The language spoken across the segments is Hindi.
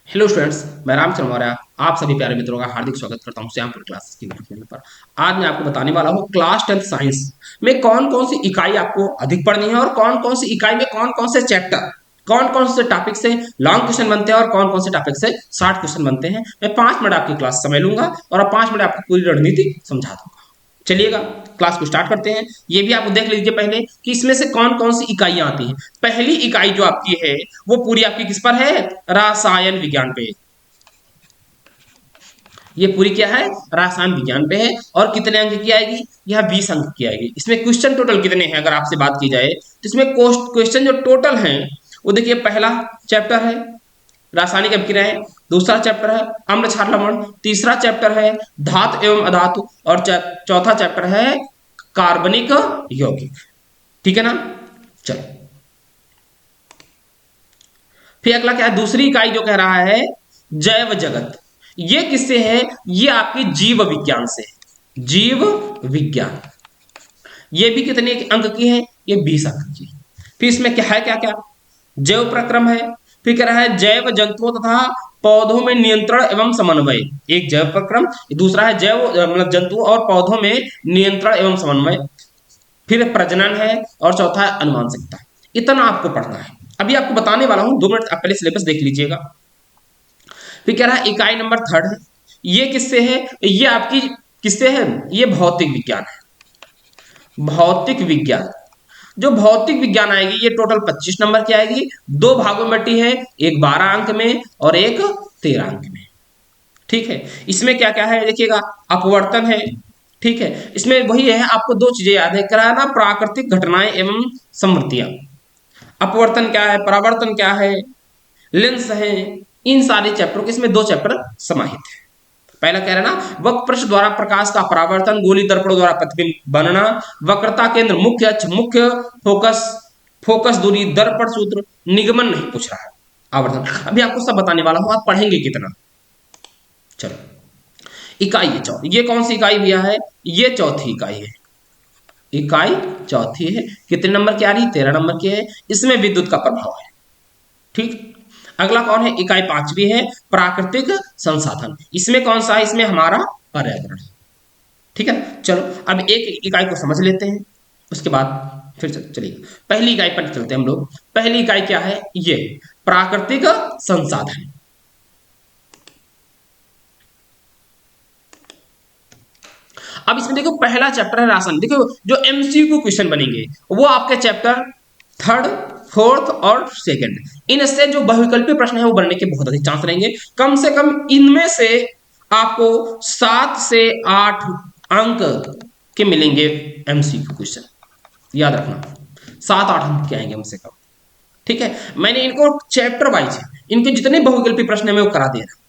हेलो स्टूडेंट्स, मैं रामचंद्र मौर्य आप सभी प्यारे मित्रों का हार्दिक स्वागत करता हूं श्यामपुर क्लासेस की यूट्यूब चैनल पर। आज मैं आपको बताने वाला हूं क्लास 10th साइंस में कौन कौन सी इकाई आपको अधिक पढ़नी है और कौन कौन सी इकाई में कौन कौन से चैप्टर कौन कौन से टॉपिक से लॉन्ग क्वेश्चन बनते हैं और कौन कौन से टॉपिक से शॉर्ट क्वेश्चन बनते हैं। मैं 5 मिनट आपकी क्लास समय लूंगा और अब 5 मिनट आपको पूरी रणनीति समझा दूंगा। चलिएगा, क्लास को स्टार्ट करते हैं। ये भी आपको देख लीजिए पहले कि इसमें से कौन कौन सी इकाइयां आती हैं। पहली इकाई जो आपकी है वो पूरी आपकी किस पर है? रसायन विज्ञान पे। ये पूरी क्या है? रसायन विज्ञान पे है। और कितने अंक की आएगी? यह 20 अंक की आएगी। इसमें क्वेश्चन टोटल कितने हैं अगर आपसे बात की जाए तो इसमें क्वेश्चन जो टोटल हैं वो देखिए, पहला चैप्टर है रासायनिक अभिक्रियाएं, दूसरा चैप्टर है अम्ल क्षार लवण, तीसरा चैप्टर है धातु एवं अधातु और चौथा चैप्टर है कार्बनिक यौगिक। ठीक है ना? चलो, फिर अगला क्या है? दूसरी इकाई जो कह रहा है जैव जगत। ये किससे है? ये आपकी जीव विज्ञान से है। जीव विज्ञान ये भी कितने अंक की है? ये 20 अंक की। फिर इसमें क्या है? क्या क्या जैव प्रक्रम है। फिर कह रहा है जैव जंतुओं तथा पौधों में नियंत्रण एवं समन्वय। एक जैव प्रक्रम, दूसरा है जैव मतलब जंतुओं और पौधों में नियंत्रण एवं समन्वय। फिर प्रजनन है और चौथा है अनुवांशिकता। इतना आपको पढ़ना है। अभी आपको बताने वाला हूं, 2 मिनट आप पहले सिलेबस देख लीजिएगा। फिर कह रहा है इकाई नंबर 3 है। ये किससे है? ये आपकी किससे है? ये भौतिक विज्ञान है। भौतिक विज्ञान, जो भौतिक विज्ञान आएगी ये टोटल 25 नंबर की आएगी। 2 भागों में बटी है, एक 12 अंक में और एक 13 अंक में। ठीक है, इसमें क्या क्या है देखिएगा। अपवर्तन है। ठीक है, इसमें वही है, आपको 2 चीजें याद है कराना, प्राकृतिक घटनाएं एवं समृद्धियां। अपवर्तन क्या है, परावर्तन क्या है, लेंस है, इन सारे चैप्टरों के इसमें 2 चैप्टर समाहित है। पहला कह रहा है ना, वक्र पृष्ठ द्वारा प्रकाश का परावर्तन, गोली दर्पण द्वारा प्रतिबिंब बनना, वक्रता केंद्र, मुख्य अक्ष, मुख्य फोकस, फोकस दूरी, दर्पण सूत्र, निगमन नहीं पूछ रहा है, आवर्तन। अभी आपको सब बताने वाला हूं, आप पढ़ेंगे कितना। चलो, इकाई है चौथी। ये कौन सी इकाई भैया है? ये चौथी इकाई है। इकाई चौथी है। कितने नंबर की आ रही? 13 नंबर की है। इसमें विद्युत का प्रभाव है। ठीक, अगला कौन है? इकाई 5वीं है प्राकृतिक संसाधन। इसमें कौन सा है? इसमें हमारा पर्यावरण। ठीक है, चलो अब एक इकाई को समझ लेते हैं, उसके बाद फिर चलिए पहली इकाई पर चलते हैं हम लोग। पहली इकाई क्या है? ये प्राकृतिक संसाधन। अब इसमें देखो, पहला चैप्टर है रासायनिक। देखो, जो एमसीक्यू क्वेश्चन बनेंगे वो आपके चैप्टर 3rd, 4th और 2nd, इनसे जो बहुविकल्पीय प्रश्न है वो बनने के बहुत अधिक चांस रहेंगे। कम से कम इनमें से आपको 7 से 8 अंक के मिलेंगे एमसीक्यू क्वेश्चन। याद रखना, 7-8 अंक के आएंगे कम से कम। ठीक है, मैंने इनको चैप्टर वाइज इनके जितने बहुविकल्पीय प्रश्न है मैं वो करा दे रहा हूं।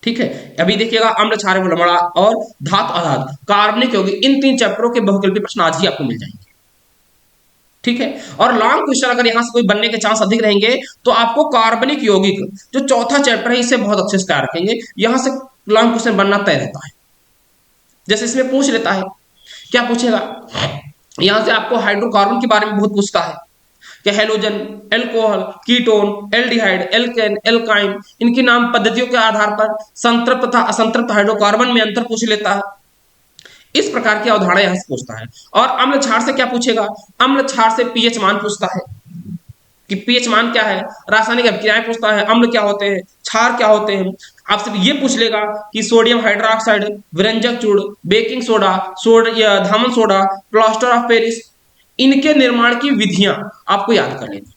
ठीक है, अभी देखिएगा अम्ल क्षार लवण और धातु आधात कार्बनिक यौगिक, इन 3 चैप्टरों के बहुविकल्पीय प्रश्न आज ही आपको मिल जाएंगे। ठीक है, और लॉन्ग क्वेश्चन अगर यहां से कोई बनने के चांस अधिक रहेंगे तो आपको कार्बनिक यौगिक जो चौथा चैप्टर है इसे बहुत अच्छे से तैयार रखेंगे। यहां से लॉन्ग क्वेश्चन बनना तय रहता है। जैसे इसमें पूछ लेता है, क्या पूछेगा? यहां से आपको हाइड्रोकार्बन के बारे में बहुत पूछता है कि halogen, alcohol, ketone, aldehyde, alkane, alkyne, इनकी नाम पद्धतियों के आधार पर संतृप्त तथा असंतृप्त हाइड्रोकार्बन में अंतर पूछ लेता है। इस प्रकार की अवधारणा यहां से पूछता है। और अम्ल क्षार से क्या पूछेगा? अम्ल क्षार से पीएच मान पूछता है कि पीएच मान क्या है। रासायनिक अभिक्रियाएं पूछता है, अम्ल क्या होते हैं, क्षार क्या होते हैं। आपसे ये पूछ लेगा कि सोडियम हाइड्रोक्साइड, विरंजक चूर्ण, बेकिंग सोडा, धामन सोडा, प्लास्टर ऑफ पेरिस, इनके निर्माण की विधियां आपको याद कर लेनी।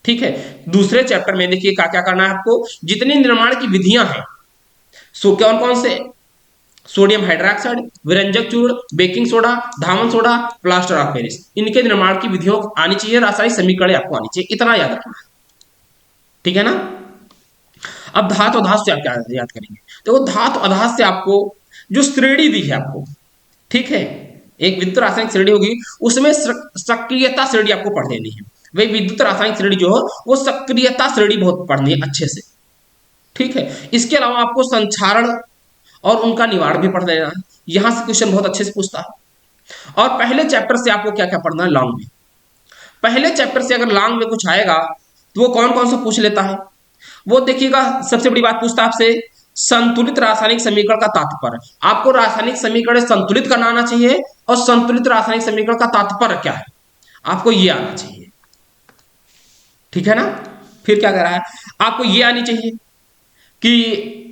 ठीक है, दूसरे चैप्टर में देखिए क्या क्या करना है आपको। जितनी निर्माण की विधियां हैं, सो कौन कौन से? सोडियम हाइड्रोक्साइड, विरंजक चूर्ण, बेकिंग सोडा, धामन सोडा, प्लास्टर ऑफ पेरिस, इनके निर्माण की विधियों आनी चाहिए, रासायनिक समीकरण आपको आनी चाहिए, इतना याद रखना। ठीक है ना? अब धातु अधात से आप क्या याद करेंगे? देखो, धातु अधात से आपको जो श्रेणी दी है आपको, ठीक है, एक विद्युत रासायनिक श्रेणी होगी, उसमें सक्रियता श्रेणी आपको पढ़ लेनी है। वही विद्युत रासायनिक श्रेणी जो हो वो सक्रियता श्रेणी बहुत पढ़नी है अच्छे से। ठीक है, इसके अलावा आपको संक्षारण और उनका निवारण भी पढ़ लेना है। यहां से क्वेश्चन बहुत अच्छे से पूछता है। और पहले चैप्टर से आपको क्या क्या पढ़ना है लॉन्ग में। पहले चैप्टर से अगर लॉन्ग में कुछ आएगा तो वो कौन कौन सा पूछ लेता है? वो देखिएगा सबसे बड़ी बात पूछता है आपसे, संतुलित रासायनिक समीकरण का तात्पर्य। आपको रासायनिक समीकरण संतुलित करना आना चाहिए और संतुलित रासायनिक समीकरण का तात्पर्य क्या है आपको ये आना चाहिए, ठीक है ना। फिर क्या कर रहा है, आपको ये आनी चाहिए कि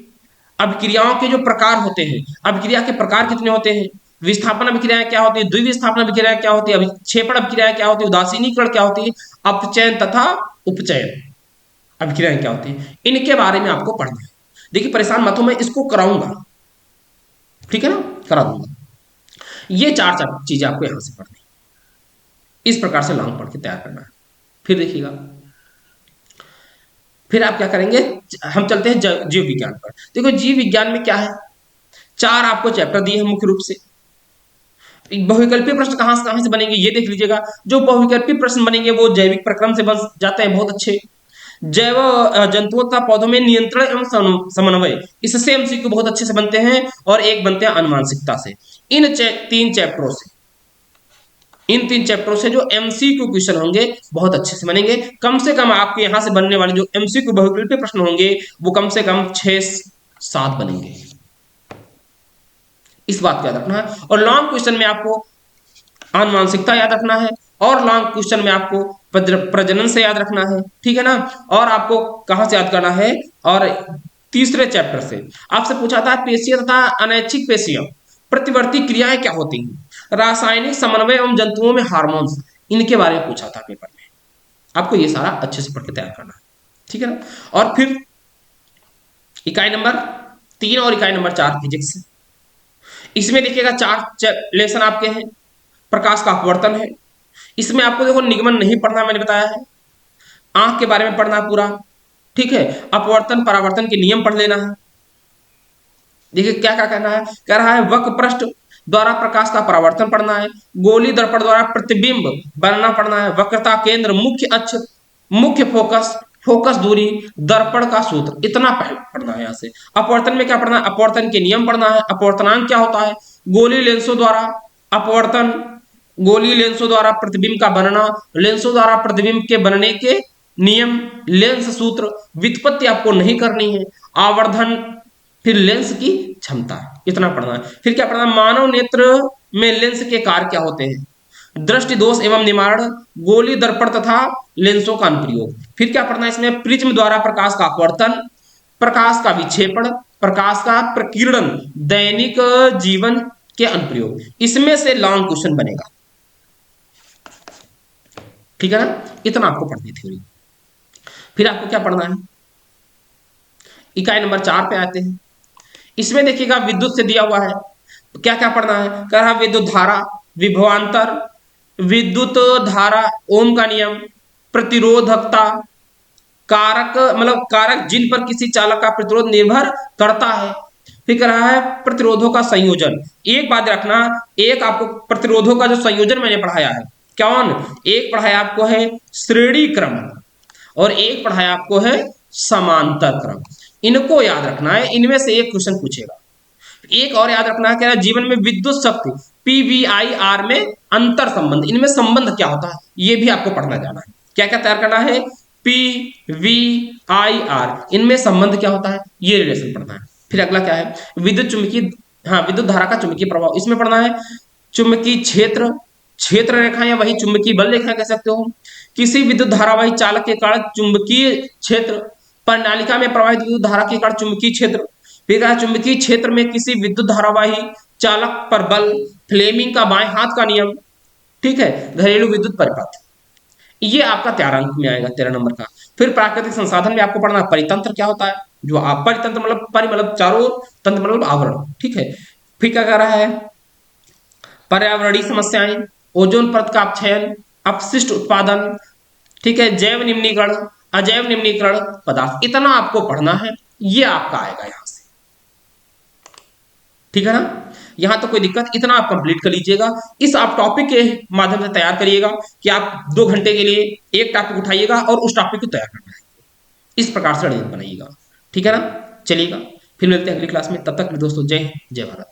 अभिक्रियाओं के जो प्रकार होते हैं, अभिक्रिया के प्रकार कितने होते हैं, विस्थापन अभिक्रियाएं क्या होती है, द्विविस्थापन अभिक्रियाएं क्या होती है, अभिक्षेपण अभिक्रियाएं क्या होती है, उदासीनीकरण क्या होती है, अपचयन तथा उपचयन अभिक्रियाएं क्या होती है, इनके बारे में आपको पढ़ना है। देखिए परेशान मत हो, मैं इसको कराऊंगा, ठीक है ना, करा दूंगा। ये चार चार चीजें आपको यहां से पढ़नी, इस प्रकार से लॉन्ग पढ़ के तैयार करना है। फिर देखिएगा, फिर आप क्या करेंगे, हम चलते हैं जीव विज्ञान पर। देखो जीव विज्ञान में क्या है, चार आपको चैप्टर दिए हैं मुख्य रूप से। बहुविकल्पीय प्रश्न कहां से बनेंगे ये देख लीजिएगा। जो बहुविकल्पीय प्रश्न बनेंगे वो जैविक प्रक्रम से बन जाते हैं बहुत अच्छे। जैव जंतुओं तथा पौधों में नियंत्रण एवं समन्वय, इससे एमसीक्यू बहुत अच्छे से बनते हैं। और एक बनते हैं अनुवांशिकता से। इन तीन चैप्टरों से, इन तीन चैप्टरों से जो एमसीक्यू क्वेश्चन होंगे बहुत अच्छे से बनेंगे। कम से कम आपके यहां से बनने वाले जो एमसीक्यू बहुविकल्पीय प्रश्न होंगे वो कम से कम 6-7 बनेंगे, इस बात को याद रखना है। और लॉन्ग क्वेश्चन में आपको आनुवांशिकता याद रखना है, और लॉन्ग क्वेश्चन में आपको प्रजनन से याद रखना है, ठीक है ना। और आपको कहां से याद करना है, और तीसरे चैप्टर से आपसे पूछा था पेशीय तथा अनैच्छिक पेशीय प्रतिवर्ती क्रियाएं क्या होती हैं, रासायनिक समन्वय एवं जंतुओं में हार्मोन्स, इनके बारे में पूछा था पेपर में। आपको ये सारा अच्छे से पढ़ के तैयार करना है, ठीक है ना। और फिर इकाई नंबर 3 और इकाई नंबर 4 फिजिक्स, इसमें देखिएगा 4 लेसन आपके हैं। प्रकाश का अपवर्तन है, इसमें आपको देखो निगमन नहीं पढ़ना, मैंने बताया है। आंख के बारे में पढ़ना है पूरा, ठीक है। अपवर्तन परावर्तन के नियम पढ़ लेना है। देखिए क्या क्या कहना है, कह रहा है वक्र पृष्ठ द्वारा प्रकाश का परावर्तन पढ़ना है, गोली दर्पण द्वारा प्रतिबिंब बनना पढ़ना है, वक्रता केंद्र, मुख्य अक्ष, मुख्य फोकस, फोकस दूरी, दर्पण का सूत्र, इतना पढ़ना है यहाँ से। अपवर्तन में क्या पढ़ना है, अपवर्तन के नियम पढ़ना है, अपवर्तनांक क्या होता है, गोली लेंसों द्वारा अपवर्तन, गोली लेंसों द्वारा प्रतिबिंब का बनना, लेंसों द्वारा प्रतिबिंब के बनने के नियम, लेंस सूत्र, व्युत्पत्ति आपको नहीं करनी है, आवर्धन, फिर लेंस की क्षमता, इतना पढ़ना है। फिर क्या पढ़ना है, मानव नेत्र में लेंस के कार्य क्या होते हैं, दृष्टि दोष एवं निवारण, गोली दर्पण तथा लेंसों का अनुप्रयोग। फिर क्या पढ़ना है इसमें, प्रिज्म द्वारा प्रकाश का अपवर्तन, प्रकाश का विक्षेपण, प्रकाश का प्रकीर्णन, दैनिक जीवन के अनुप्रयोग। इसमें से लॉन्ग क्वेश्चन बनेगा, ठीक है ना। इतना आपको पढ़नी थ्योरी। फिर आपको क्या पढ़ना है, इकाई नंबर 4 पे आते हैं। इसमें देखिएगा विद्युत से दिया हुआ है, क्या क्या पढ़ना है, कह रहा विद्युत धारा, विभवांतर, विद्युत धारा, ओम का नियम, प्रतिरोधकता, कारक मतलब कारक जिन पर किसी चालक का प्रतिरोध निर्भर करता है। फिर कह रहा है प्रतिरोधों का संयोजन। एक बात रखना, एक आपको प्रतिरोधों का जो संयोजन मैंने पढ़ाया है, कौन, एक पढ़ाया आपको है श्रेणी क्रम और एक पढ़ाया आपको है समांतर क्रम। इनको याद रखना है, इनमें से एक क्वेश्चन पूछेगा। एक और याद रखना है, कह रहा है जीवन में विद्युत शक्ति PVIR में अंतर संबंध, इनमें संबंध क्या होता है ये भी आपको पढ़ना जाना है। क्या क्या तैयार करना है, PVIR, इनमें संबंध क्या होता है ये रिलेशन पढ़ना है। फिर अगला क्या है, विद्युत चुंबकीय, हाँ विद्युत धारा का चुंबकीय प्रभाव, इसमें पढ़ना है चुंबकीय क्षेत्र, क्षेत्र रेखा या वही चुंबकीय बल रेखा कह सकते हो, किसी विद्युत धारावाही चालक के कारण चुंबकीय क्षेत्र, प्रणालिका में प्रवाहित विद्युत धारा के कारण चुंबकीय क्षेत्र। फिर चुंबकीय क्षेत्र में किसी विद्युत धारावाही चालक पर बल, फ्लेमिंग का बाएं हाथ का नियम, ठीक है, घरेलू विद्युत परिपथ, ये आपका 13 अंक में आएगा, 13 नंबर का। फिर प्राकृतिक संसाधन में आपको पढ़ना परितंत्र क्या होता है, जो आप परितंत्र मतलब परि मतलब चारों, तंत्र मतलब आवरण, ठीक है। फिर क्या कर रहा है, पर्यावरणीय समस्याएं, ओजोन परत का अपक्षयन, अपशिष्ट उत्पादन, ठीक है, जैव निम्नीकरण, अजैव निम्नीकरण पदार्थ, इतना आपको पढ़ना है, ये आपका आएगा यहां से, ठीक है ना। यहां तो कोई दिक्कत, इतना आप कंप्लीट कर लीजिएगा। इस आप टॉपिक के माध्यम से तैयार करिएगा कि आप 2 घंटे के लिए एक टॉपिक उठाइएगा और उस टॉपिक को तैयार करना है, इस प्रकार से रणनीति बनाइएगा, ठीक है ना। चलिएगा फिर मिलते हैं अगली क्लास में, तब तक दोस्तों जय हिंद जय भारत।